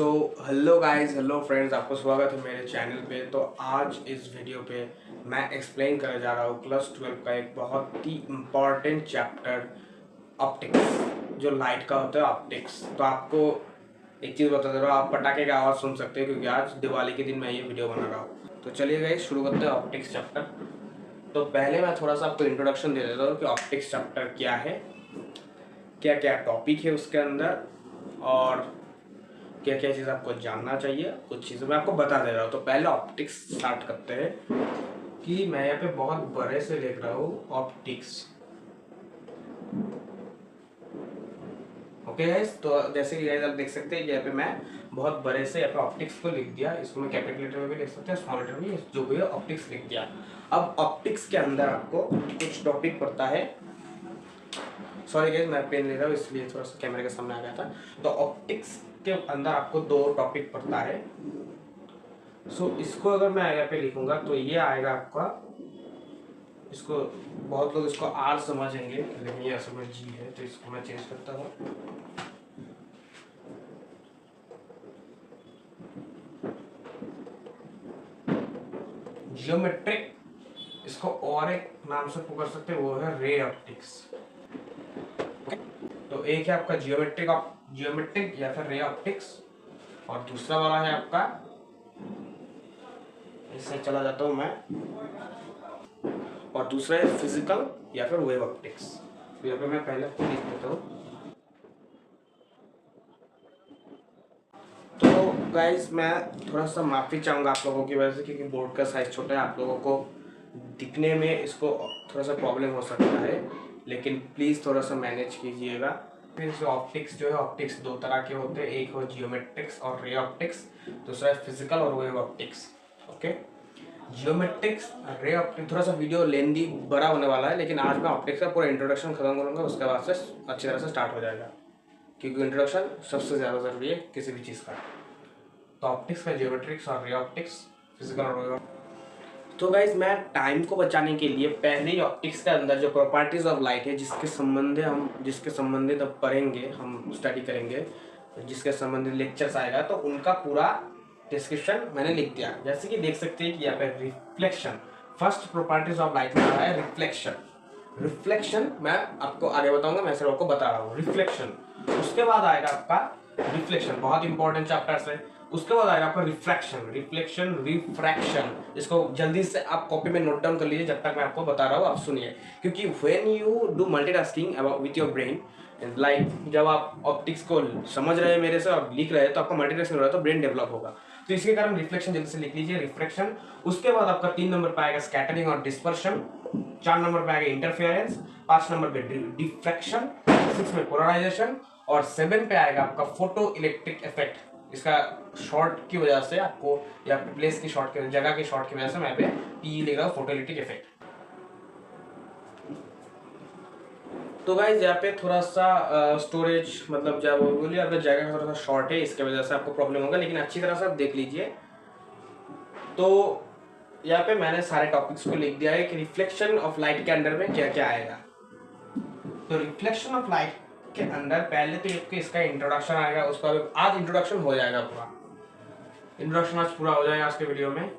So hello guys, hello friends, आपको स्वागत है मेरे चैनल पे। तो आज इस वीडियो पे मैं एक्सप्लेन करने जा रहा हूँ क्लास 12 का एक बहुत ही इम्पॉर्टेंट चैप्टर, ऑप्टिक्स, जो लाइट का होता है ऑप्टिक्स। तो आपको एक चीज़ बता दे रहा हूँ, आप पटाखे की आवाज़ सुन सकते हैं क्योंकि आज दिवाली के दिन मैं ये वीडियो बना रहा हूँ। तो चलिए गाइस शुरू करते हैं ऑप्टिक्स चैप्टर। तो पहले मैं थोड़ा सा आपको इंट्रोडक्शन दे देता हूँ कि ऑप्टिक्स चैप्टर क्या है, क्या क्या टॉपिक है उसके अंदर और क्या क्या चीज़ आपको जानना चाहिए। कुछ चीज़ें मैं आपको बता दे रहा हूँ। तो पहले ऑप्टिक्स स्टार्ट करते हैं कि मैं यहाँ पे बहुत बड़े से लिख रहा हूँ ऑप्टिक्स। ओके गाइस, तो जैसे कि गाइस आप देख सकते हैं यहाँ पे मैं बहुत बड़े से यहाँ पे ऑप्टिक्स को लिख दिया। इसको मैं कैपिटल लेटर में भी लिख सकते हैं, स्मॉल लेटर में, जो भी है ऑप्टिक्स लिख दिया। अब ऑप्टिक्स के अंदर आपको कुछ टॉपिक पढ़ता है। सॉरी गाइस, मैं पेन ले रहा हूँ इसलिए थोड़ा सा कैमरे के सामने आ गया था। तो ऑप्टिक्स के अंदर आपको दो टॉपिक पढ़ता है। इसको अगर मैं यहाँ पे लिखूंगा तो ये आएगा आपका, इसको बहुत लोग इसको आर समझेंगे लेकिन ये असल में जी है, तो इसको मैं चेंज करता हूँ। जियोमेट्रिक, इसको और एक नाम से पुकार सकते हैं, वो है रे ऑप्टिक्स। तो एक है आपका जियोमेट्रिक या फिर रे ऑप्टिक्स, और दूसरा वाला है आपका, इससे चला जाता हूं मैं, और दूसरा है फिजिकल या फिर वेव ऑप्टिक्स। तो यहाँ पे मैं पहले खुद लिख देता हूँ। तो गाइस मैं थोड़ा सा माफ़ी चाहूँगा आप लोगों की वजह से, क्योंकि बोर्ड का साइज छोटा है, आप लोगों को दिखने में इसको थोड़ा सा प्रॉब्लम हो सकता है, लेकिन प्लीज़ थोड़ा सा मैनेज कीजिएगा। फिर जो ऑप्टिक्स जो है, ऑप्टिक्स दो तरह के होते हैं, एक हो जियोमेट्रिक्स और रे ऑप्टिक्स, दूसरा है फिजिकल और wave optics. Okay, geometrics, ray optics, थोड़ा सा वीडियो लेंदी बड़ा होने वाला है, लेकिन आज मैं ऑप्टिक्स का पूरा इंट्रोडक्शन खत्म करूँगा, उसके बाद से अच्छी तरह से स्टार्ट हो जाएगा, क्योंकि इंट्रोडक्शन सबसे ज़्यादा ज़रूरी है किसी भी चीज़ का। तो ऑप्टिक्स का जियोमेट्रिक्स और रे ऑप्टिक्स, फिजिकल और वेव। तो गाइज मैं टाइम को बचाने के लिए पहले ही ऑप्टिक्स के अंदर जो प्रॉपर्टीज ऑफ लाइट है, जिसके संबंधित अब पढ़ेंगे, हम स्टडी करेंगे, जिसके संबंधित लेक्चर्स आएगा, तो उनका पूरा डिस्क्रिप्शन मैंने लिख दिया। जैसे कि देख सकते हैं कि यहाँ पे reflection, first properties of light में आ रहा है रिफ्लेक्शन। रिफ्लेक्शन मैं आपको आगे बताऊंगा, मैं सिर्फ आपको बता रहा हूँ रिफ्लेक्शन। उसके बाद आएगा आपका रिफ्लेक्शन, बहुत इंपॉर्टेंट चैप्टर्स है। उसके बाद आएगा आपका रिफ्लेक्शन, रिफ्रैक्शन। इसको जल्दी से आप कॉपी में नोट डाउन कर लीजिए जब तक मैं आपको बता रहा हूँ, आप सुनिए, क्योंकि when you do multitasking with your brain, like जब आप ऑप्टिक्स को समझ रहे हैं मेरे से और लिख रहे हैं, तो आपका मल्टीटास्किंग हो रहा है, तो ब्रेन डेवलप होगा। तो इसके कारण रिफ्लेक्शन जल्दी से लिख लीजिए, रिफ्रैक्शन। उसके बाद आपका 3 नंबर पे आएगा स्कैटरिंग और डिस्पर्शन, 4 नंबर पे आएगा इंटरफेरेंस, 5 नंबर पे डिफ्रैक्शन, 6 में पोलराइजेशन, और 7 पे आएगा आपका फोटो इलेक्ट्रिक इफेक्ट। इसका शॉर्ट की वजह से आपको, या प्लेस की शॉर्ट की जगह की शॉर्ट की वजह से मैं पे पी लिख रहा हूँ, फोटो इलेक्ट्रिक इफेक्ट। तो गाइज यहाँ पे थोड़ा सा स्टोरेज, मतलब जब बोलिए आपका जगह का थोड़ा सा शॉर्ट है, इसके वजह से आपको प्रॉब्लम होगा, लेकिन अच्छी तरह से आप देख लीजिए। तो यहाँ पे मैंने सारे टॉपिक्स को लिख दिया है कि रिफ्लेक्शन ऑफ लाइट के अंदर में क्या क्या आएगा। तो रिफ्लेक्शन ऑफ लाइट के अंदर पहले तो इसका इंट्रोडक्शन आएगा, उसका आज इंट्रोडक्शन हो जाएगा, पूरा इंट्रोडक्शन आज पूरा हो जाएगा आज के वीडियो में।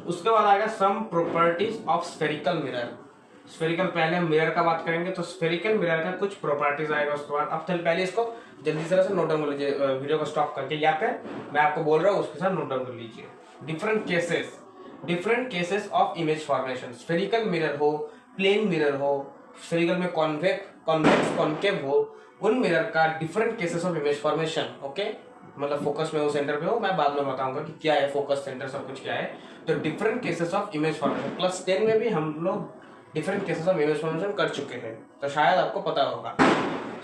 उसके बाद आएगा some properties of spherical mirror. Spherical, पहले हम मिरर का बात करेंगे, तो स्फेरिकल मिरर का कुछ प्रॉपर्टीज आएगा। उसके बाद अब पहले इसको जल्दी तरह से नोट डाउन कर लीजिए, वीडियो को स्टॉप करके, यहाँ पे मैं आपको बोल रहा हूँ उसके साथ नोट डाउन कर लीजिए। Different cases of image formation, spherical mirror हो, प्लेन मिरर हो, स्फेरिकल में कॉन्वेक्स कॉन्केव हो, उन मिरर का different cases of image formation. Okay, मतलब फोकस में हो, सेंटर पे हो, मैं बाद में बताऊंगा कि क्या है फोकस, सेंटर, सब कुछ क्या है। तो different cases of image formation, class 10 में भी हम लोग different cases of image formation कर चुके हैं, तो शायद आपको पता होगा।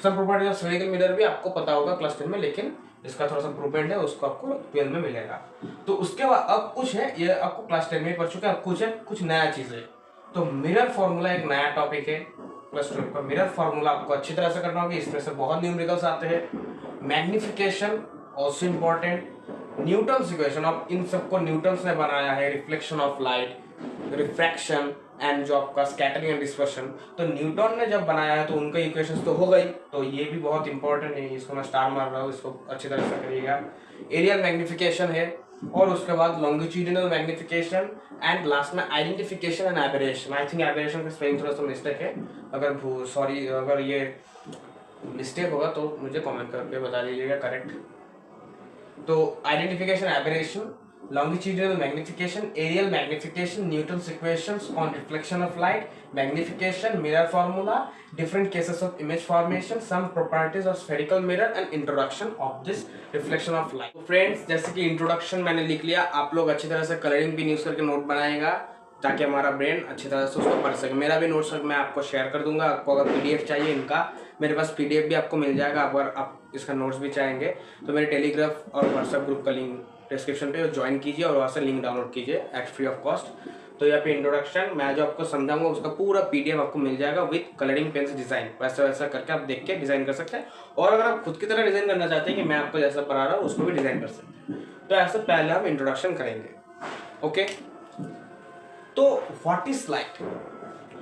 सब प्रॉपर्टीज ऑफ स्फेरिकल मिरर भी आपको पता होगा क्लास 10 में, लेकिन इसका थोड़ा सा इम्प्रूवमेंट है, उसको आपको 12 में मिलेगा। तो उसके बाद अब कुछ है, ये आपको क्लास 10 में पढ़ चुके हैं, अब कुछ है, कुछ नया चीज है। तो मिरर फॉर्मूला एक नया टॉपिक है क्लास 12 का। मिरर फॉर्मूला आपको अच्छी तरह से करना होगा, इसमें से बहुत न्यूमेरिकल्स आते हैं। Magnification also important, Newton's equation, अब इन सबको न्यूटन्स ने बनाया है। Reflection of light, refraction, and जो आपका स्कैटरिंग एंड डिस्पर्शन, तो न्यूटन ने जब बनाया है तो उनका इक्वेशंस तो हो गई, तो ये भी बहुत इंपॉर्टेंट है, इसको मैं स्टार मार रहा हूँ, इसको अच्छी तरह से करिएगा। एरियल मैग्निफिकेशन है, और उसके बाद लॉन्गिट्यूडिनल मैग्निफिकेशन, एंड लास्ट में identification and aberration. I think aberration का स्पेलिंग थोड़ा सा मिस्टेक है, अगर सॉरी अगर ये मिस्टेक होगा तो मुझे कमेंट करके बता दीजिएगा करेक्ट। तो identification, aberration, longitudinal magnification, aerial magnification, Newton's equations on reflection of light, magnification, mirror formula, different cases of image formation, some properties of spherical mirror and introduction of this reflection of light. तो friends, जैसे कि introduction मैंने लिख लिया, आप लोग अच्छी तरह से कलरिंग भी यूज करके नोट बनाएगा ताकि हमारा ब्रेन अच्छी तरह से उसको पढ़ सके। मेरा भी नोट्स मैं आपको शेयर कर दूंगा, आपको अगर पीडीएफ चाहिए इनका, मेरे पास पीडीएफ भी आपको मिल जाएगा। अगर आप इसका नोट्स भी चाहेंगे तो मेरे टेलीग्राफ और व्हाट्सएप ग्रुप का लिंक डिस्क्रिप्शन पे ज्वाइन कीजिए और वहाँ से लिंक डाउनलोड कीजिए एट फ्री ऑफ कॉस्ट। तो यहाँ पे इंट्रोडक्शन मैं जो आपको समझाऊंगा उसका पूरा पीडीएफ आपको मिल जाएगा विद कलरिंग पेन्स डिजाइन, वैसा वैसा करके आप देख के डिजाइन कर सकते हैं। और अगर आप खुद की तरह डिजाइन करना चाहते हैं कि मैं आपको जैसा पढ़ा रहा हूँ उसको भी डिजाइन कर सकते हैं। तो ऐसे पहले हम इंट्रोडक्शन करेंगे। ओके, तो व्हाट इज लाइट,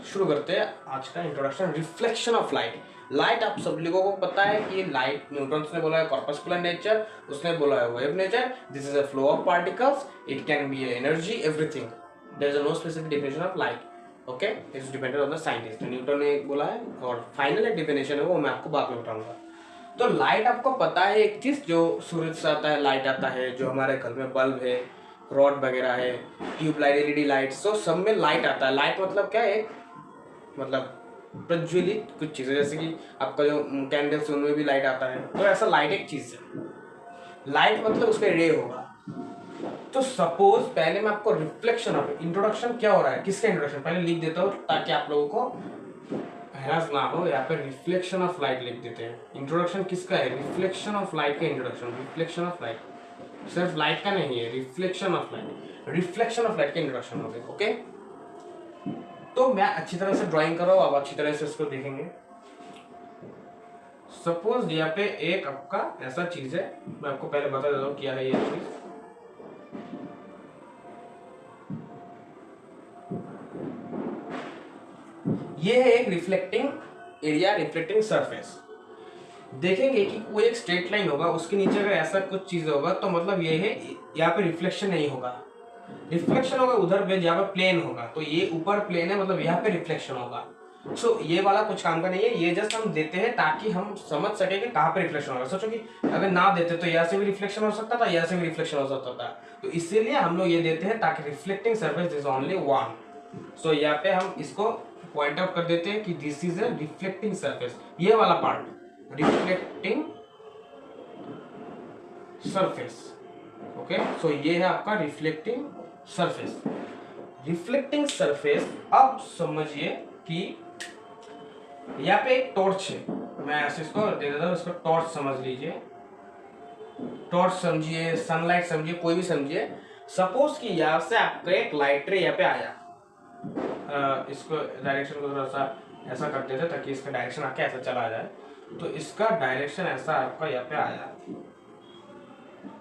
शुरू करते हैं आज का introduction. Reflection of light. Light आप सब लोगों को पता है कि लाइट न्यूटन ने बोला है कॉर्पस्कुलर नेचर, उसने बोला है wave nature, this is a flow of particles, it can be energy, everything, there is no specific definition of light. Okay, it's dependent on the scientist. Newton ने बोला है और फाइनल एक डेफिनेशन है वो मैं आपको बाद में बताऊंगा। तो लाइट आपको पता है एक चीज, जो सूरज से आता है लाइट आता है, जो हमारे घर में बल्ब है, रॉड वगैरह है, ट्यूबलाइट, एलईडी लाइट, तो सब में लाइट आता है। लाइट मतलब क्या है, मतलब प्रज्वलित कुछ चीजें, जैसे कि आपका जो कैंडल्स उनमें भी लाइट आता है, तो ऐसा लाइट एक चीज है। लाइट मतलब उसका रे होगा। तो सपोज पहले मैं आपको रिफ्लेक्शन ऑफ, इंट्रोडक्शन क्या हो रहा है, किसका इंट्रोडक्शन पहले लिख देता हूँ ताकि आप लोगों को हैरास ना हो। यहाँ पे रिफ्लेक्शन ऑफ लाइट लिख देते हैं। इंट्रोडक्शन किसका है, रिफ्लेक्शन ऑफ लाइट का इंट्रोडक्शन। रिफ्लेक्शन ऑफ लाइट सिर्फ लाइट का नहीं है, reflection of light, reflection of light का इंट्रोडक्शन हो गया। ओके, तो मैं अच्छी तरह से ड्राइंग कर रहा हूँ, आप अच्छी तरह से इसको देखेंगे। सपोज यहाँ पे एक आपका ऐसा चीज है, मैं आपको पहले बता देता हूँ क्या है ये चीज। ये है एक रिफ्लेक्टिंग एरिया, रिफ्लेक्टिंग सरफेस। देखेंगे कि कोई एक स्ट्रेट लाइन होगा, उसके नीचे अगर ऐसा कुछ चीज होगा तो मतलब ये है यहाँ पे रिफ्लेक्शन नहीं होगा। रिफ्लेक्शन होगा उधर पे जहाँ पे प्लेन होगा, तो ये ऊपर प्लेन है मतलब यहाँ पे रिफ्लेक्शन होगा। सो ये वाला कुछ काम का नहीं है, ये जस्ट हम देते हैं ताकि हम समझ सके कि कहाँ पे रिफ्लेक्शन होगा। सोचो कि अगर ना देते तो यहाँ से भी रिफ्लेक्शन हो सकता था, यहाँ से भी रिफ्लेक्शन हो सकता था, तो इसीलिए हम लोग ये देते हैं ताकि reflecting surface is only one. सो यहाँ पे हम इसको पॉइंट आउट कर देते हैं कि this is a reflecting surface, ये वाला पार्ट रिफ्लेक्टिंग सरफेस। ओके, सो ये है आपका रिफ्लेक्टिंग सरफेस। रिफ्लेक्टिंग सरफेस, अब समझिए कि यहाँ पे एक टॉर्च है, मैं ऐसे इसको दे देता हूँ, इसको टॉर्च समझ लीजिए, टॉर्च समझिए, सनलाइट समझिए, कोई भी समझिए। सपोज कि यहाँ से आपका एक लाइट रे यहाँ पे आया, इसको डायरेक्शन को थोड़ा सा ऐसा कर देते ताकि इसका डायरेक्शन आके ऐसा चला जाए। तो इसका डायरेक्शन ऐसा आपका यहाँ पे आया,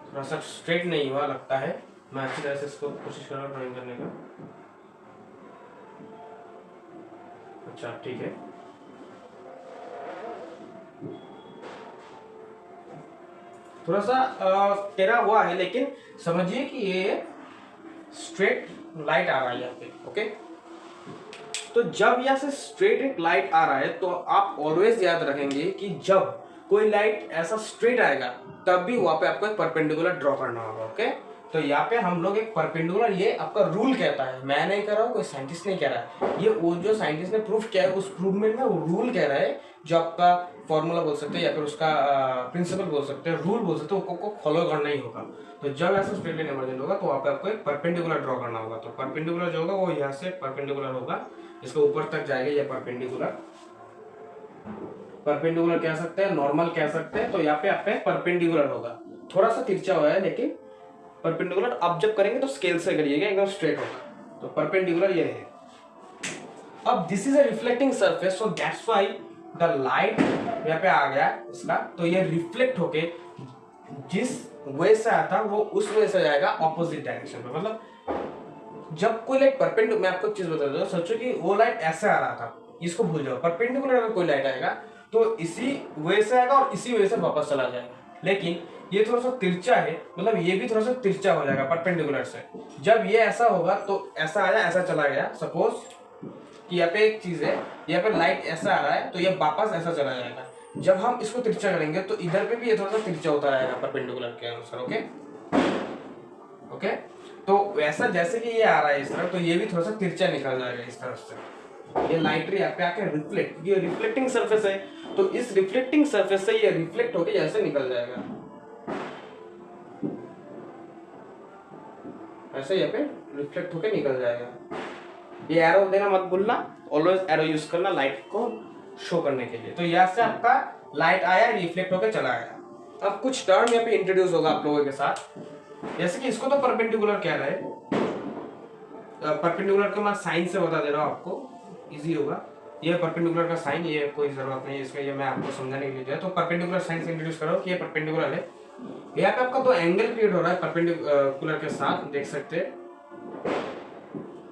थोड़ा सा स्ट्रेट नहीं हुआ लगता है, मैं अच्छी तरह से इसको कोशिश कर रहा हूँ ड्राइंग करने का। अच्छा ठीक है, थोड़ा सा टेढ़ा हुआ है, लेकिन समझिए कि ये स्ट्रेट लाइट आ रहा है यहाँ पे। ओके, तो जब यहाँ से स्ट्रेट एक लाइट आ रहा है तो आप ऑलवेज याद रखेंगे कि जब कोई लाइट ऐसा स्ट्रेट आएगा तब भी वहां पे आपको एक परपेंडिकुलर ड्रॉ करना होगा। ओके, तो यहाँ पे हम लोग एक परपेंडिकुलर, ये आपका रूल कहता है, मैं नहीं कर रहा हूँ, कोई साइंटिस्ट नहीं कह रहा है, ये वो जो साइंटिस्ट ने प्रूफ किया है उस प्रूवमेंट में वो रूल कह रहा है, जो आपका फॉर्मूला बोल सकते हैं या फिर उसका प्रिंसिपल बोल सकते हैं, रूल बोल सकते हैं, उसको फॉलो करना ही होगा। तो जब ऐसा स्ट्रेट लाइन इमर्जेंट होगा तो वहाँ पे आपको एक परपेंडिकुलर ड्रॉ करना होगा। तो परपेंडिकुलर जो होगा वो यहाँ से परपेंडिकुलर होगा, इसको ऊपर तक जाएगा, ये परपेंडिकुलर, परपेंडिकुलर कह सकते हैं, नॉर्मल कह सकते हैं। तो यहाँ पे आपका परपेंडिकुलर होगा, थोड़ा सा तिरछा हुआ है लेकिन परपेंडिकुलर। अब जब करेंगे तो स्केल से करिएगा, एकदम स्ट्रेट होगा। तो परपेंडिकुलर ये है। अब this is a reflecting surface, so that's why the light यहाँ पे आ गया इसका, तो ये रिफ्लेक्ट होके जिस वे से आता वो उस वे से जाएगा ऑपोजिट डायरेक्शन में, मतलब जब कोई लाइट परपेंडिकुलर, मैं आपको एक चीज बता दूं, सोचो कि वो लाइट ऐसे आ रहा था, इसको भूल जाओ, परपेंडिकुलर अगर कोई लाइट आएगा तो इसी वे से आएगा और इसी वे से वापस चला जाएगा। लेकिन ये थोड़ा सा तिरछा है, मतलब ये भी थोड़ा सा तिरछा हो जाएगा परपेंडिकुलर से। जब ये ऐसा होगा तो ऐसा आया ऐसा चला गया, सपोज कि यहाँ पे एक चीज है, यहाँ पे लाइट ऐसा आ रहा है तो ये वापस ऐसा चला जाएगा। जब हम इसको तिरछा करेंगे तो इधर पे भी ये थोड़ा सा तिरछा होता रहेगा परपेंडिकुलर के अनुसार। ओके ओके, तो वैसा जैसे कि ये आ रहा है इस तरफ, तो ये भी थोड़ा सा तिरछा निकल जाएगा इस तरफ से। ये लाइट रे यहाँ पे आके रिफ्लेक्ट, ये रिफ्लेक्टिंग सरफेस है, तो इस रिफ्लेक्टिंग सरफेस से ये रिफ्लेक्ट होके ऐसे निकल जाएगा, ऐसे यहाँ पे रिफ्लेक्ट होके निकल जाएगा। ये एरो देना मत भूलना, ऑलवेज एरो यूज करना लाइट को शो करने के लिए। तो यहाँ से आपका लाइट आया, रिफ्लेक्ट होकर चला गया। अब कुछ टर्म यहाँ पे इंट्रोड्यूस होगा आप लोगों के साथ, जैसे कि इसको तो परपेंडिकुलर कह रहे हैं, परपेंडिकुलर का मैं साइन से बता दे रहा हूँ आपको, इजी होगा। ये परपेंडिकुलर का साइन, ये कोई जरूरत नहीं है इसका, ये मैं आपको समझाने के लिए। तो परपेंडिकुलर साइन से इंट्रोड्यूस करो कि ये परपेंडिकुलर है। यहाँ पे आपका तो एंगल क्रिएट हो रहा है परपेंडिकुलर के साथ, देख सकते हैं।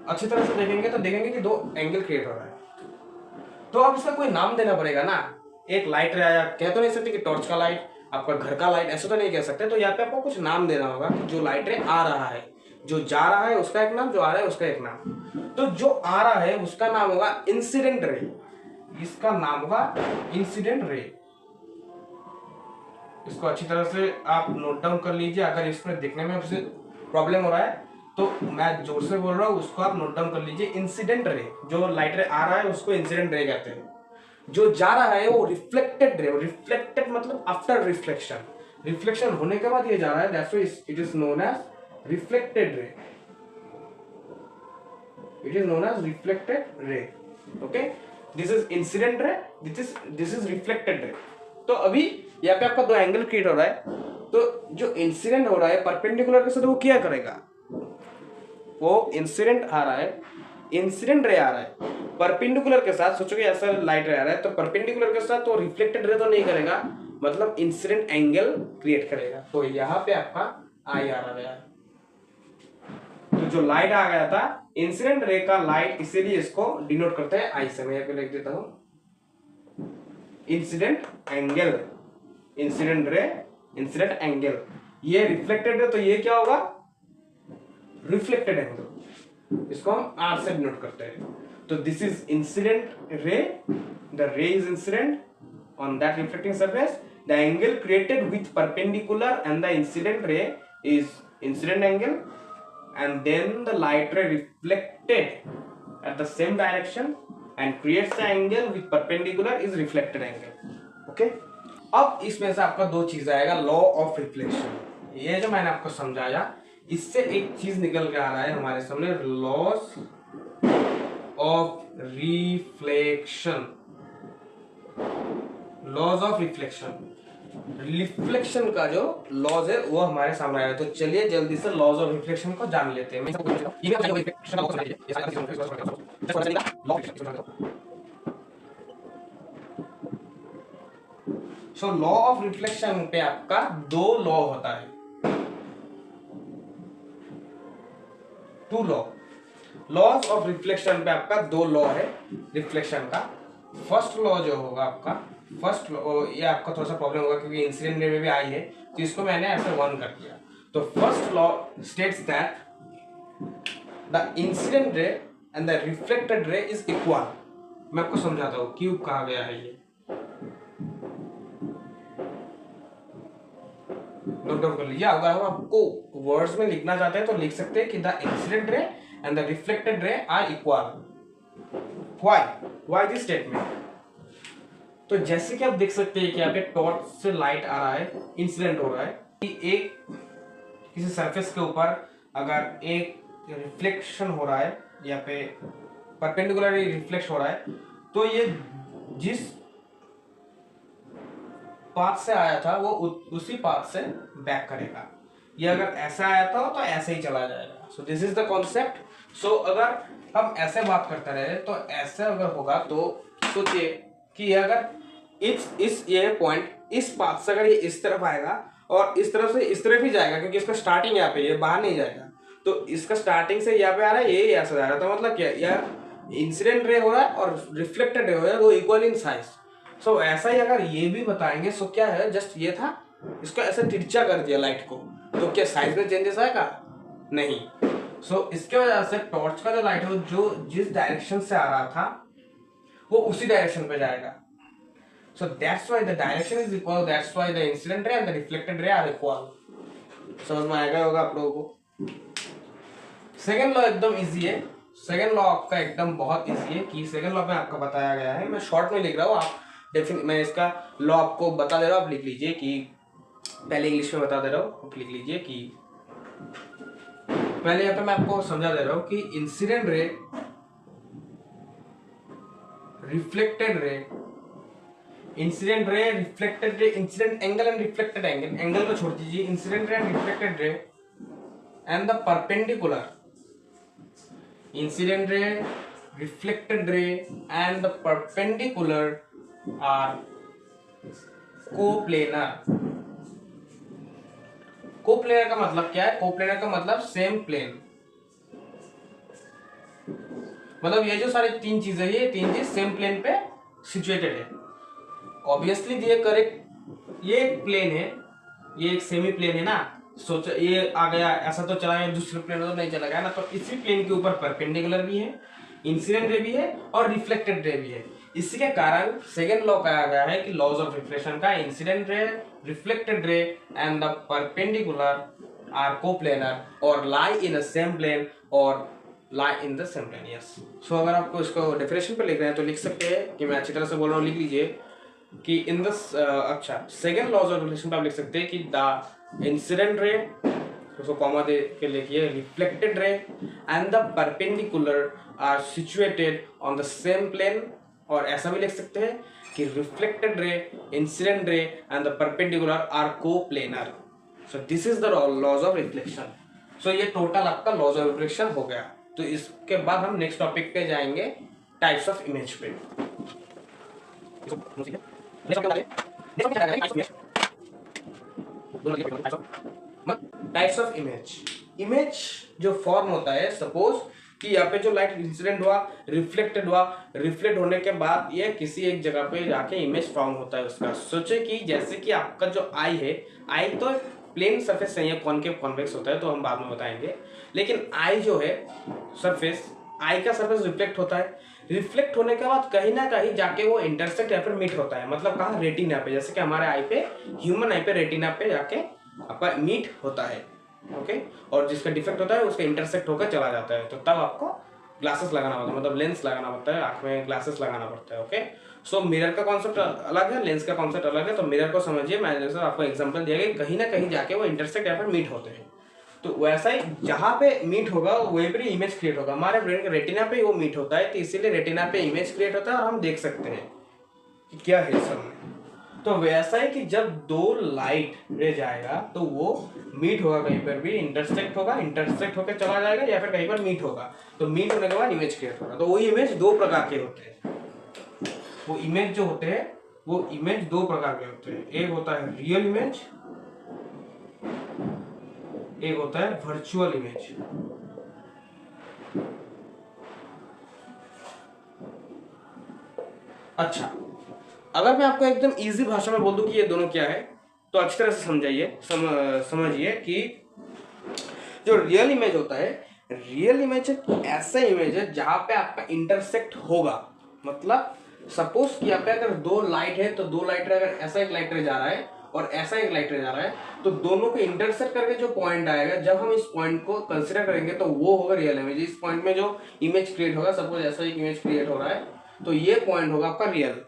अच्छी तरह से देखेंगे तो देखेंगे कि दो एंगल क्रिएट हो रहा है। तो अब इसका कोई नाम देना पड़ेगा ना। एक लाइट आया, कह तो नहीं सकते कि टॉर्च का लाइट, आपका घर का लाइट, ऐसा तो नहीं कह सकते। तो यहाँ पे आपको कुछ नाम देना होगा कि जो लाइट रे आ रहा है, जो जा रहा है उसका एक नाम, जो आ रहा है उसका एक नाम। तो जो आ रहा है उसका नाम होगा इंसिडेंट रे, इसका नाम होगा इंसिडेंट रे। इसको अच्छी तरह से आप नोट डाउन कर लीजिए। अगर इसमें देखने में आपसे प्रॉब्लम हो रहा है तो मैं जोर से बोल रहा हूँ, उसको आप नोट डाउन कर लीजिए। इंसिडेंट रे, जो लाइट रे आ रहा है उसको इंसिडेंट रे कहते हैं। जो जा रहा है वो रिफ्लेक्टेड रे, रिफ्लेक्टेड मतलब आफ्टर रिफ्लेक्शन, रिफ्लेक्शन होने के बाद ये जा रहा है, that's why it is known as reflected ray, it is known as reflected ray. Okay, this is incident ray, this is reflected ray. तो अभी यहाँ पे आपका दो एंगल क्रिएट हो रहा है, तो जो इंसिडेंट हो रहा है परपेंडिकुलर के साथ वो क्या करेगा, वो इंसिडेंट आ रहा है, इंसिडेंट रे आ रहा है परपेंडिकुलर के साथ। सोचो कि ऐसा लाइट रे आ रहा है तो परपेंडिकुलर के साथ तो रिफ्लेक्टेड रे तो नहीं करेगा, मतलब इंसिडेंट एंगल क्रिएट करेगा। तो यहाँ पे आपका आई आ रहा है। तो जो लाइट आ गया था इंसिडेंट रे का लाइट, इसीलिए इसको डिनोट करते हैं आई से। मैं यहाँ पे लिख देता हूं incident angle, incident ray, incident angle. ये रिफ्लेक्टेड है तो ये क्या होगा, रिफ्लेक्टेड एंगल, इसको हम आर से डिनोट करते हैं। तो दिस इज इंसिडेंट रे, द रे is incident on that reflecting surface, the angle created with perpendicular and the incident ray is incident angle, and then the light ray reflected at the same direction and creates the angle with perpendicular is reflected angle. Okay, अब इसमें से आपका दो चीज आएगा, law of reflection. ये जो मैंने आपको समझाया इससे एक चीज निकल के आ रहा है हमारे सामने, laws of reflection, laws of reflection. Reflection का जो लॉज है वो हमारे सामने आया। तो चलिए जल्दी से लॉज ऑफ रिफ्लेक्शन को जान लेते हैं। सो लॉ ऑफ रिफ्लेक्शन पे आपका दो लॉ होता है, two law. Laws of reflection पे आपका दो लॉ है रिफ्लेक्शन का। फर्स्ट लॉ जो होगा आपका, फर्स्ट ये आपका थोड़ा सा प्रॉब्लम होगा क्योंकि इंसिडेंट रे में भी आई है, तो इसको मैंने ऐसे वन कर दिया। तो first law states that the incident ray and the reflected रे इज इक्वल। मैं आपको समझाता हूँ क्यों कहा गया है ये, नोट डाउन कर लीजिए। अगर हम आपको वर्ड्स में लिखना चाहते हैं तो लिख सकते हैं कि the incident ray and the reflected ray are equal. Why this statement? तो जैसे कि आप देख सकते हैं कि यहाँ पे टॉर्च से लाइट आ रहा है, इंसिडेंट हो रहा है कि एक किसी सरफेस के ऊपर अगर एक रिफ्लेक्शन हो रहा है, यहाँ पे परपेंडिकुलरली रिफ्लेक्ट हो रहा है, तो ये जिस पाथ से आया था वो उसी पाथ से बैक करेगा। ये अगर ऐसा आया था तो ऐसे ही चला जाएगा। So this is the concept. सो अगर हम ऐसे बात करते रहे तो ऐसे अगर होगा तो सोचिए कि अगर इस ये पॉइंट इस पाथ से अगर ये इस तरफ आएगा और इस तरफ से इस तरफ ही जाएगा, क्योंकि इसका स्टार्टिंग यहाँ पे, ये बाहर नहीं जाएगा, तो इसका स्टार्टिंग से यहाँ पे आ रहा है, ये ऐसा जा रहा है, तो मतलब क्या, या इंसिडेंट रे हो रहा है और रिफ्लेक्टेड रे हो रहा है, वो इक्वल इन साइज। सो ऐसा ही अगर ये भी बताएंगे, सो क्या है, जस्ट ये था, इसको ऐसे तिरछा कर दिया लाइट को, तो क्या साइज में चेंजेस आएगा? नहीं। सो इसके वजह से टॉर्च का जो लाइट है जो जिस डायरेक्शन से आ रहा था वो उसी डायरेक्शन पे जाएगा। So that's why the direction is equal. That's why the incident ray and the reflected ray are equal. समझ में आएगा होगा आप लोगों को। सेकेंड लॉ एकदम इजी है। सेकेंड लॉ आपका एकदम बहुत इजी है कि सेकेंड लॉ में आपका बताया गया है, मैं शॉर्ट में लिख रहा हूँ, आप मैं इसका लॉ आपको बता दे रहा हूँ, आप लिख लीजिए कि पहले इंग्लिश में बता दे रहा हूँ, आप लिख लीजिए कि पहले यहाँ पे मैं आपको समझा दे रहा हूँ कि incident ray, reflected ray, incident ray, reflected ray, incident angle and reflected angle, angle को छोड़ दीजिए, incident ray and reflected ray and the perpendicular, incident ray, reflected ray and the perpendicular are coplanar. Coplanar का मतलब क्या है? Coplanar का मतलब same plane, मतलब ये जो सारी तीन चीजें, ये तीन चीज सेम प्लेन पे सिचुएटेड है। ऑब्वियसली ये करेक्ट, ये एक प्लेन है, ये एक सेमी प्लेन है ना, सोच ये आ गया ऐसा तो चला गया, दूसरे प्लेन तो नहीं चला गया ना, तो इसी प्लेन के ऊपर परपेंडिकुलर भी है, इंसिडेंट रे भी है और रिफ्लेक्टेड रे भी है। इसी के कारण सेकेंड लॉ कहा गया है कि लॉज ऑफ रिफ्लेक्शन का, incident ray, reflected ray and the perpendicular are coplanar और lie in a same plane और lie in the same plane. Yes. सो अगर आपको इसको डेफिनेशन पे लिख रहे हैं तो लिख सकते हैं कि मैं अच्छी तरह से बोल रहा हूँ, लिख लीजिए कि इन दिस अच्छा सेकेंड लॉज ऑफ रिफ्लेक्शन पे आप लिख सकते हैं कि द इंसिडेंट रे, उसको कॉमा दे के लिखिए, reflected ray and the perpendicular are situated on the same plane, और ऐसा भी लिख सकते हैं कि reflected ray, incident ray and the perpendicular are coplanar. So this is the laws of reflection. सो ये टोटल आपका लॉज ऑफ रिफ्लेक्शन हो गया। तो इसके बाद हम नेक्स्ट टॉपिक पे जाएंगे, टाइप्स ऑफ इमेज पे। टाइप्स ऑफ इमेज, इमेज जो फॉर्म होता है, सपोज कि यहाँ पे जो लाइट इंसिडेंट हुआ, रिफ्लेक्टेड हुआ, रिफ्लेक्ट होने के बाद ये किसी एक जगह पे जाके इमेज फॉर्म होता है उसका। सोचे कि जैसे कि आपका जो आई है, आई तो प्लेन सरफेस नहीं है, कॉनकेव कॉन्वेक्स होता है, तो हम बाद में बताएंगे, लेकिन आई जो है सरफेस, आई का सरफेस रिफ्लेक्ट होता है, रिफ्लेक्ट होने के बाद कहीं ना कहीं जाके वो इंटरसेक्ट या फिर मीट होता है, मतलब कहाँ, रेटिना पे, जैसे कि हमारे आई पे, ह्यूमन आई पे रेटिना पे जाके आपका मीट होता है, ओके, और जिसका डिफेक्ट होता है उसका इंटरसेक्ट होकर चला जाता है, तो तब आपको ग्लासेस लगाना होता है, मतलब लेंस लगाना पड़ता है, आंख में ग्लासेस लगाना पड़ता है, ओके। सो मिरर का कॉन्सेप्ट अलग है, लेंस का कॉन्सेप्ट अलग है, तो मिरर को समझिए, मैंने जैसे आपको एग्जांपल दिया कि कहीं ना कहीं जाके वो इंटरसेक्ट या फिर मीट होते हैं, तो वैसा ही जहाँ पे मीट होगा वहीं पर इमेज क्रिएट होगा। हमारे ब्रेन के रेटिना पे वो मीट होता है, तो इसीलिए रेटिना पे इमेज क्रिएट होता है और हम देख सकते हैं कि क्या है सब में। तो वैसा ही कि जब दो लाइट रे जाएगा तो वो मीट होगा, कहीं पर भी इंटरसेक्ट होगा, इंटरसेक्ट होकर चला जाएगा या फिर कहीं पर मीट होगा, तो मीट होने के बाद इमेज क्रिएट होगा। तो वही इमेज दो प्रकार के होते हैं, वो इमेज जो होते हैं वो इमेज दो प्रकार के होते हैं, एक होता है रियल इमेज, एक होता है वर्चुअल इमेज। अच्छा, अगर मैं आपको एकदम इजी भाषा में बोल दूं कि ये दोनों क्या है, तो अच्छी तरह से समझाइए, समझिए कि जो रियल इमेज होता है, रियल इमेज एक ऐसा इमेज है जहां पे आपका इंटरसेक्ट होगा, मतलब सपोज कि यहाँ पे अगर दो लाइट है, तो दो लाइट अगर ऐसा एक लाइट रे जा रहा है और ऐसा एक लाइट रे जा रहा है, तो दोनों को इंटरसेक्ट करके जो पॉइंट आएगा, जब हम इस पॉइंट को कंसिडर करेंगे तो वो होगा रियल इमेज। इस पॉइंट में जो इमेज क्रिएट होगा, सपोज ऐसा एक इमेज क्रिएट हो रहा है, तो ये पॉइंट होगा आपका रियल।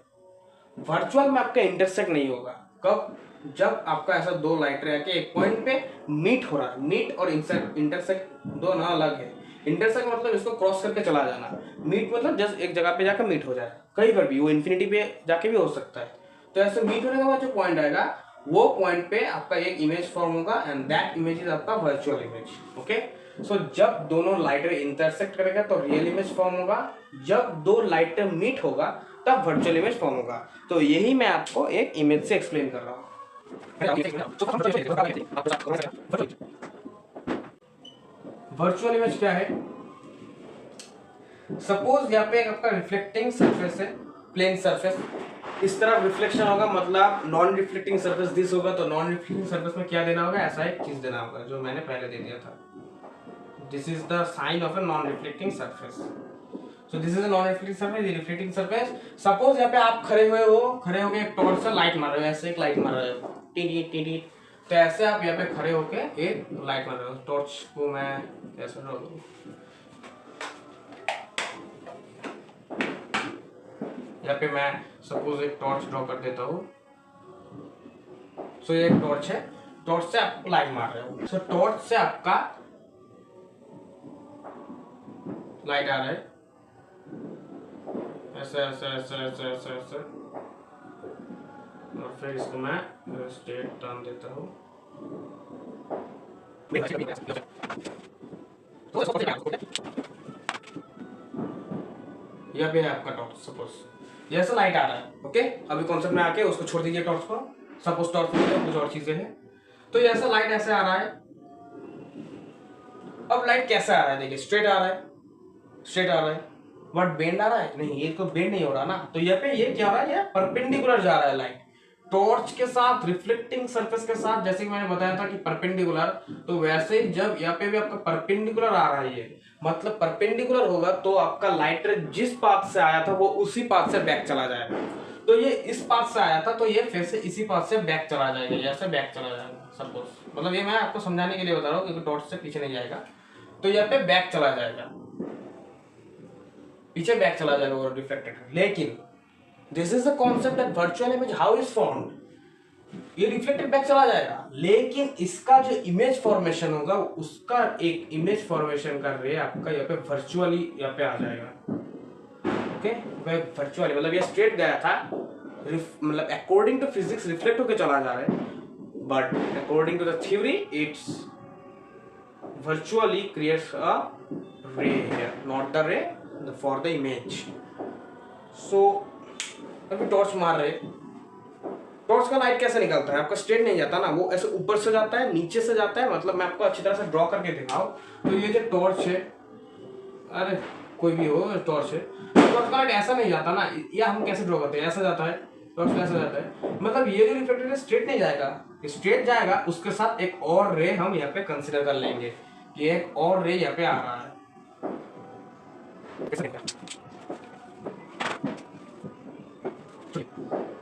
वर्चुअल में आपका इंटरसेक्ट नहीं होगा, कब, जब आपका ऐसा दो लाइट रे आके एक पॉइंट पे मीट हो रहा है। मीट और इंटरसेक्ट दो ना अलग है। इंटरसेक्ट मतलब इसको क्रॉस करके चला जाना, मीट मतलब जस्ट एक जगह पे जाकर मीट हो जाए, कहीं पर भी, वो इन्फिनिटी पे जाके भी हो सकता है। तो ऐसे मीट होने के बाद जो पॉइंट आएगा, वो पॉइंट पे आपका एक इमेज फॉर्म होगा एंड दैट इमेज इज आपका वर्चुअल इमेज, ओके। सो जब दोनों लाइट रे इंटरसेक्ट करेगा तो रियल इमेज फॉर्म होगा, जब दो लाइट रे मीट होगा तब वर्चुअल इमेज फॉर्म होगा। तो यही मैं आपको एक इमेज से एक्सप्लेन कर रहा हूँ। वर्चुअल इमेज क्या है? सपोज यहाँ पे आपका रिफ्लेक्टिंग सरफेस है, प्लेन सरफेस, इस तरफ रिफ्लेक्शन होगा, मतलब नॉन रिफ्लेक्टिंग सरफेस दिस होगा, तो नॉन रिफ्लेक्टिंग सरफेस में क्या देना होगा? ऐसा एक चीज देना होगा जो मैंने पहले दे दिया था। This is the sign of a non reflecting surface. So this is a non reflecting surface, reflecting surface. Suppose यहाँ पे आप खड़े होके एक टॉर्च से लाइट मार रहे हो, ऐसे एक लाइट मार रहे हो, टी टी, तो ऐसे आप यहाँ पे खड़े होके एक लाइट मार रहे हो। टॉर्च को मैं ऐसे ड्रॉ करूँ, यहाँ पे मैं सपोज एक टॉर्च ड्रॉ कर देता हूँ। सो ये एक टॉर्च है, टॉर्च से आप लाइट मार रहे हो। सो टॉर्च से आपका लाइट आ रहा है ऐसे ऐसे ऐसे ऐसे ऐसे ऐसे, और फिर इसको मैं स्ट्रेट टर्न देता हूँ। यह भी है आपका टॉर्च। सपोज ये ऐसा लाइट आ रहा है, ओके। अभी कॉन्सेप्ट में आके उसको छोड़ दीजिए टॉर्च को। सपोज टॉर्च में कुछ और चीजें हैं, तो ये ऐसा लाइट ऐसे आ रहा है। अब लाइट कैसे आ रहा है? देखिए स्ट्रेट आ रहा है, स्ट्रेट आ रहा है, बट बेंड आ रहा है नहीं, ये तो बेंड नहीं हो रहा ना। तो यहाँ पे ये क्या हो रहा है? ये परपेंडिकुलर जा रहा है लाइट टॉर्च के साथ, रिफ्लेक्टिंग सरफेस के साथ। जैसे कि मैंने बताया था कि परपेंडिकुलर, तो वैसे ही जब यहाँ पे भी आपका परपेंडिकुलर आ रहा है, ये मतलब परपेंडिकुलर होगा तो आपका लाइट रे जिस पाथ से आया था वो उसी पाथ से बैक चला जाएगा। तो ये इस पाथ से आया था तो ये फिर से इसी पाथ से बैक चला जाएगा, जैसे बैक चला जाएगा। सपोज मतलब ये मैं आपको समझाने के लिए बता रहा हूँ, क्योंकि टॉर्च से पीछे नहीं जाएगा, तो यहाँ पे बैक चला जाएगा, पीछे बैक चला जाएगा वो रिफ्लेक्टेड। लेकिन this is the concept that virtual image how is formed, ये रिफ्लेक्टेड बैक चला जाएगा, लेकिन इसका जो इमेज फॉर्मेशन होगा उसका एक इमेज फॉर्मेशन का रे आपका यहाँ पे वर्चुअली यहाँ पे आ जाएगा, ओके। वर्चुअली मतलब ये स्ट्रेट गया था, मतलब अकॉर्डिंग टू फिजिक्स रिफ्लेक्ट होके चला जा रहा है, but according to the theory it's virtually creates a ray here, not the ray for the image. So अभी टॉर्च मार रहे, टॉर्च का लाइट कैसे निकलता है? आपका स्ट्रेट नहीं जाता ना, वो ऐसे ऊपर से जाता है, नीचे से जाता है। मतलब मैं आपको अच्छी तरह से ड्रॉ करके दिखाऊं तो ये जो टॉर्च है, अरे कोई भी हो टॉर्च है, टॉर्च का लाइट ऐसा नहीं जाता ना, या हम कैसे ड्रॉ करते हैं? ऐसा जाता है, टॉर्च कैसे जाता है? मतलब ये जो रिफ्लेक्टेड है स्ट्रेट नहीं जाएगा, स्ट्रेट जाएगा, उसके साथ एक और रे हम यहाँ पे कंसिडर कर लेंगे, ये एक और रे यहाँ पे आ रहा है।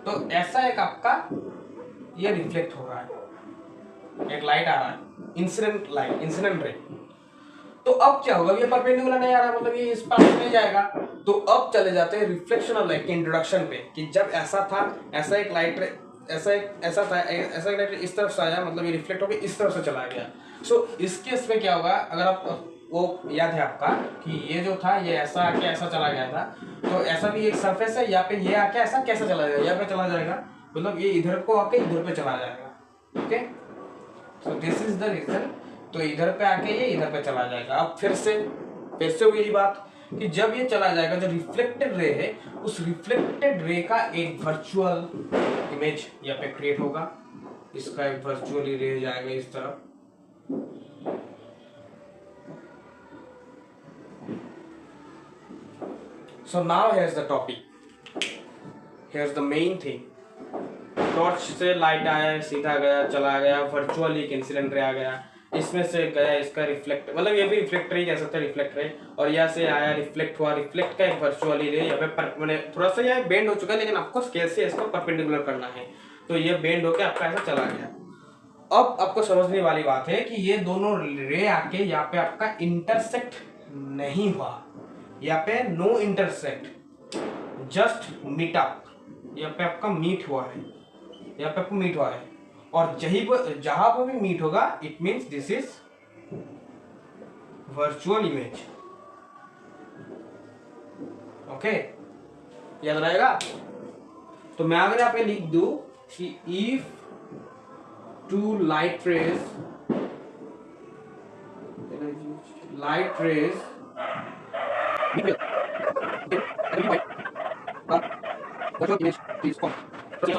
तो ऐसा एक आपका ये रिफ्लेक्ट हो रहा है, एक लाइट आ रहा है, इंसिडेंट लाइट, इंसिडेंट रे। तो अब क्या होगा? ये परपेंडिकुलर नहीं आ रहा, मतलब ये इस पाथ में नहीं जाएगा। तो अब चले जाते हैं रिफ्लेक्शन ऑफ लाइट के इंट्रोडक्शन पे, कि जब ऐसा था, ऐसा एक लाइट रे, ऐसा था, ऐसा एक लाइट इस तरफ से आया, मतलब ये रिफ्लेक्ट होकर इस तरफ से चला गया। सो इस केस में क्या होगा? अगर आप वो याद है आपका कि ये जो था ये ऐसा आके ऐसा चला गया था, तो ऐसा भी एक सरफेस है, यहाँ पे ये आके ऐसा कैसे चला जाएगा? यहाँ पे चला जाएगा, मतलब ये इधर को आके इधर पे चला जाएगा, okay. So this is the reason. तो इधर पे आके ये इधर पे चला जाएगा। अब फिर से यही बात कि जब ये चला जाएगा, जो रिफ्लेक्टेड रे है, उस रिफ्लेक्टेड रे का एक वर्चुअल इमेज यहाँ पे क्रिएट होगा, इसका एक वर्चुअली रे जाएगा इस तरफ। So now here's the topic, here's the main thing. Torch से लाइट आया, सीधा गया, चला गया, वर्चुअली एक इंसिडेंट रे आ गया, इसमें से गया, इसका रिफ्लेक्ट, मतलब ये भी रिफ्लेक्टर ही कह सकते हैं, रिफ्लेक्ट रे। और यहाँ से आया, रिफ्लेक्ट हुआ, रिफ्लेक्ट का एक वर्चुअली रे यहाँ पे मैंने थोड़ा सा यहाँ बेंड हो चुका है, लेकिन आपको कैसे इसको परपेंडिकुलर करना है, तो ये बेंड होके आपका ऐसा चला गया। अब आपको समझने वाली बात है कि ये दोनों रे आके यहाँ पे आपका इंटरसेक्ट नहीं हुआ, यहाँ पे no intersect, just meet up, यहाँ पे आपका मीट हुआ है, यहाँ पे आपको मीट हुआ है। और जहां पर भी मीट होगा, it means this is virtual image, okay, याद रहेगा। तो मैं अगर यहाँ पे लिख दूं कि if two light rays virtual image is formed. If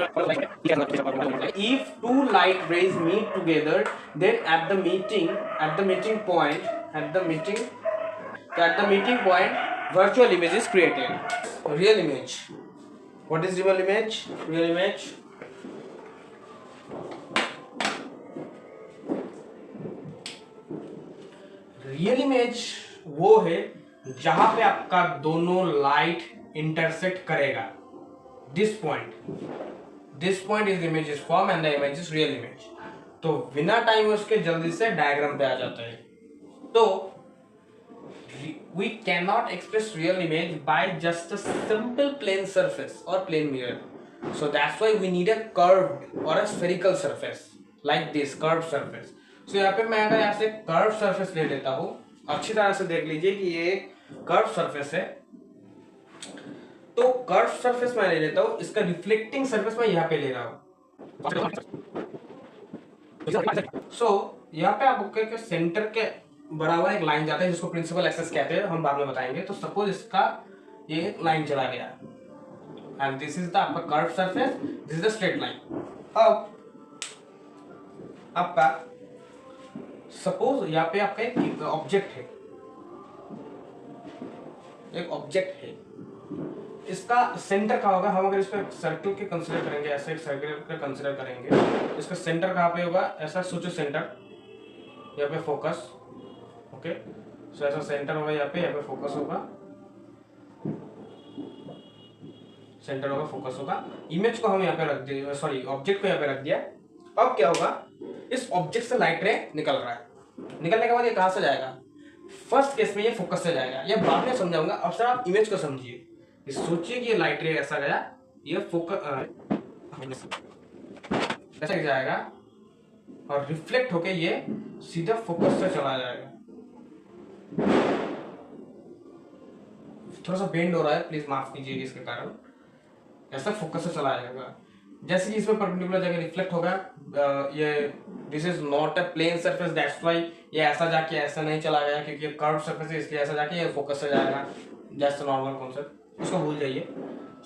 two light rays meet together, then at the meeting point, virtual image is created. Real image. What is real image? Real image. Real image वो है जहां पे आपका दोनों light intersect करेगा. This point is image is form and the image is real image. तो बिना time उसके जल्दी से डायग्राम पे आ जाता है. तो we cannot express real image by just a simple plane surface or plane mirror. So that's why we need a curved or a spherical surface like this curved surface. So यहाँ पे मैं अगर यहाँ से curved surface ले लेता हूँ, अच्छी तरह से देख लीजिए कि ये curved surface है. तो curved surface मैं ले लेता हूँ, इसका reflecting surface मैं यहाँ पे ले रहा हूँ. So यहाँ पे आपको सेंटर के बराबर एक लाइन जाता है जिसको प्रिंसिपल एक्सेस कहते हैं, हम बाद में बताएंगे. तो सपोज इसका ये लाइन चला गया एंड दिस इज द आपका curve surface, this is the straight line. अब आपका सपोज यहाँ पे आपका एक ऑब्जेक्ट है, इसका सेंटर कहाँ होगा. हम अगर इसको एक सर्कल के कंसीडर करेंगे, ऐसे एक सर्कल का कंसीडर करेंगे, इसका सेंटर कहाँ पे होगा. ऐसा सोचो, सेंटर यहाँ पे फोकस. ओके, सो ऐसा सेंटर होगा यहाँ पे फोकस होगा, सेंटर होगा, फोकस होगा. इमेज को हम यहाँ पे रख दिया, सॉरी ऑब्जेक्ट को यहाँ पे रख दिया. अब क्या होगा, इस ऑब्जेक्ट से लाइट रे निकल रहा है. निकलने के बाद ये कहाँ से जाएगा. फर्स्ट केस में ये फोकस से जाएगा, ये बाद में समझाऊंगा. अब सर आप इमेज को समझिए. सोचिए कि ये लाइट रे ऐसा गया, ये फोकस ऐसा जाएगा और रिफ्लेक्ट होके ये सीधा फोकस से चला जाएगा. थोड़ा सा बेंड हो रहा है, प्लीज माफ कीजिए इसके कारण. ऐसा फोकस से चला जाएगा. जैसे कि इसमें परपेंडिकुलर जगह रिफ्लेक्ट होगा, ये this is not a plane surface, that's why ये ऐसा जाके ऐसा नहीं चला गया, क्योंकि ये कर्व सरफेस है, इसलिए ऐसा जाके ये फोकस से जाएगा. जस्ट नॉर्मल कॉन्सेप्ट, इसको भूल जाइए,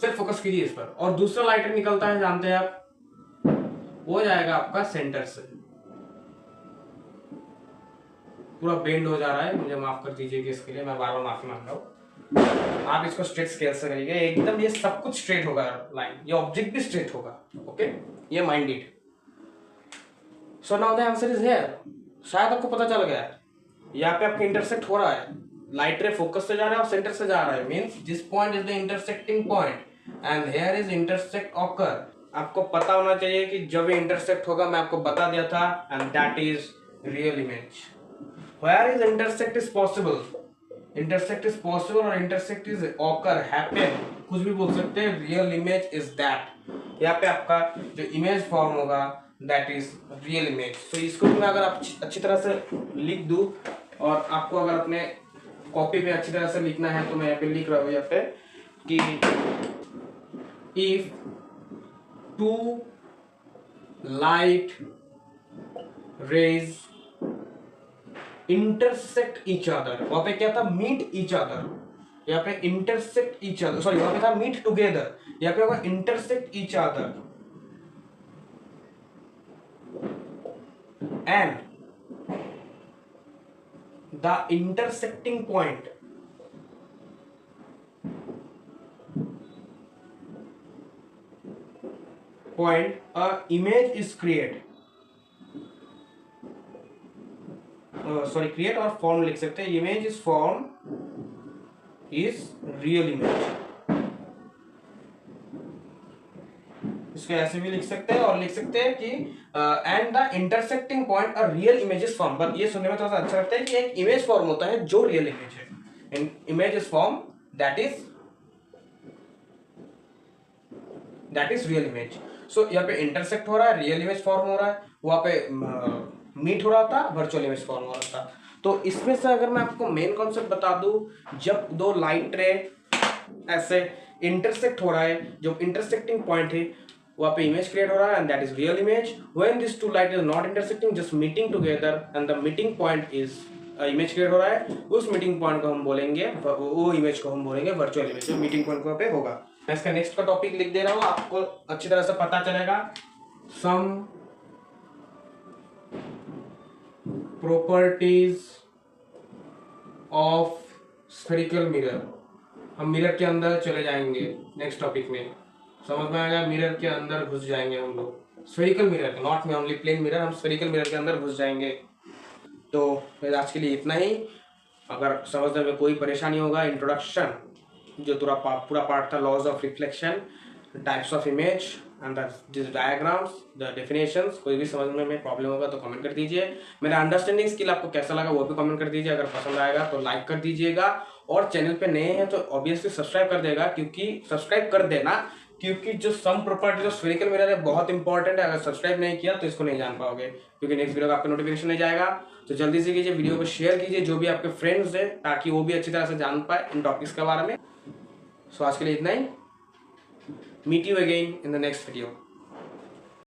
सिर्फ फोकस कीजिए इस पर. और दूसरा लाइट निकलता है, जानते हैं आप, वो जाएगा आपका सेंटर से. पूरा बेंड हो जा रहा है, मुझे माफ कर दीजिए कि इसके लिए मैं बार बार माफी मांग रहा हूँ. आप इसको स्ट्रेट स्केल से करिएगा, एकदम ये सब कुछ स्ट्रेट होगा लाइन, ये ऑब्जेक्ट भी स्ट्रेट होगा. ओके, ये minded. So now the answer is here. शायद आपको पता चल गया है. यहाँ पे आपका इंटरसेक्ट हो रहा है, लाइट रे फोकस से जा रहा है और सेंटर से जा रहा है. Means this point is the intersecting point and here is intersect occur. आपको पता होना चाहिए कि जब ये इंटरसेक्ट होगा, मैं आपको बता दिया था, and that is real image. Where is intersect is possible? Intersect is possible और intersect is occur, happen, कुछ भी बोल सकते हैं. Real image is that. यहाँ पे आपका जो इमेज फॉर्म होगा that is real image. So इसको भी मैं अगर आप अच्छी तरह से लिख दूँ, और आपको अगर अपने कॉपी पे अच्छी तरह से लिखना है, तो मैं यहाँ पे लिख रहा हूँ यहाँ पे कि if two light rays intersect each other. वहां पे क्या था, मीट ईच अदर. यहाँ पे इंटरसेक्ट ईच अदर, सॉरी वहां पे था मीट टुगेदर, यहाँ पे होगा intersect each other. And the intersecting point a image is create. Sorry create और फॉर्म लिख सकते हैं. Image is form is real image. इसको ऐसे भी लिख सकते हैं, और लिख सकते हैं कि and the intersecting point a real image is form. But ये सुनने में थोड़ा सा अच्छा लगता है कि एक इमेज फॉर्म होता है जो रियल इमेज है. Image is form that is real image. सो यहाँ पे इंटरसेक्ट हो रहा है, रियल इमेज फॉर्म हो रहा है, वहां पे मीट हो रहा था, वर्चुअल इमेज फॉर्म हो रहा था. तो इसमें से अगर मैं आपको मेन कॉन्सेप्ट बता दूं, जब दो लाइट रे ऐसे इंटरसेक्ट हो रहा है, जो इंटरसेक्टिंग पॉइंट है वहां पे इमेज क्रिएट हो रहा है, and that is real image. When this two light is not intersecting, just meeting together, and the meeting point is image create हो रहा है, उस मीटिंग पॉइंट को हम बोलेंगे, वो इमेज को हम बोलेंगे वर्चुअल इमेज, जो मीटिंग पॉइंट पे होगा. मैं इसका नेक्स्ट का टॉपिक लिख दे रहा हूँ, आपको अच्छी तरह से पता चलेगा। Some properties of spherical mirror. हम मिरर के अंदर चले जाएंगे नेक्स्ट टॉपिक में, समझ में आएगा। मिरर के अंदर घुस जाएंगे हम लोग, स्फेरिकल मिरर, नॉट में ओनली प्लेन मिरर, हम स्फेरिकल मिरर के अंदर घुस जाएंगे। तो फिर आज के लिए इतना ही। अगर समझने में कोई परेशानी होगा, इंट्रोडक्शन जो पूरा पार्ट था, laws of reflection, types of image and this diagrams, the definitions, कोई भी समझने में प्रॉब्लम होगा तो कमेंट कर दीजिए। मेरा अंडरस्टैंडिंग स्किल आपको कैसा लगा वो भी कमेंट कर दीजिए। अगर पसंद आएगा तो लाइक कर दीजिएगा, और चैनल पे नए हैं तो ऑब्वियसली सब्सक्राइब कर देगा, सब्सक्राइब कर देना, क्योंकि जो सम प्रॉपर्टी जो स्फेरिकल मिरर है बहुत इंपॉर्टेंट है। अगर सब्सक्राइब नहीं किया तो इसको नहीं जान पाओगे, क्योंकि नेक्स्ट वीडियो का आपका नोटिफिकेशन नहीं जाएगा। तो जल्दी से कीजिए, वीडियो को शेयर कीजिए जो भी आपके फ्रेंड्स है, ताकि वो भी अच्छी तरह से जान पाए इन टॉपिक्स के बारे में। सो आज के लिए इतना ही। Meet you again in the next video.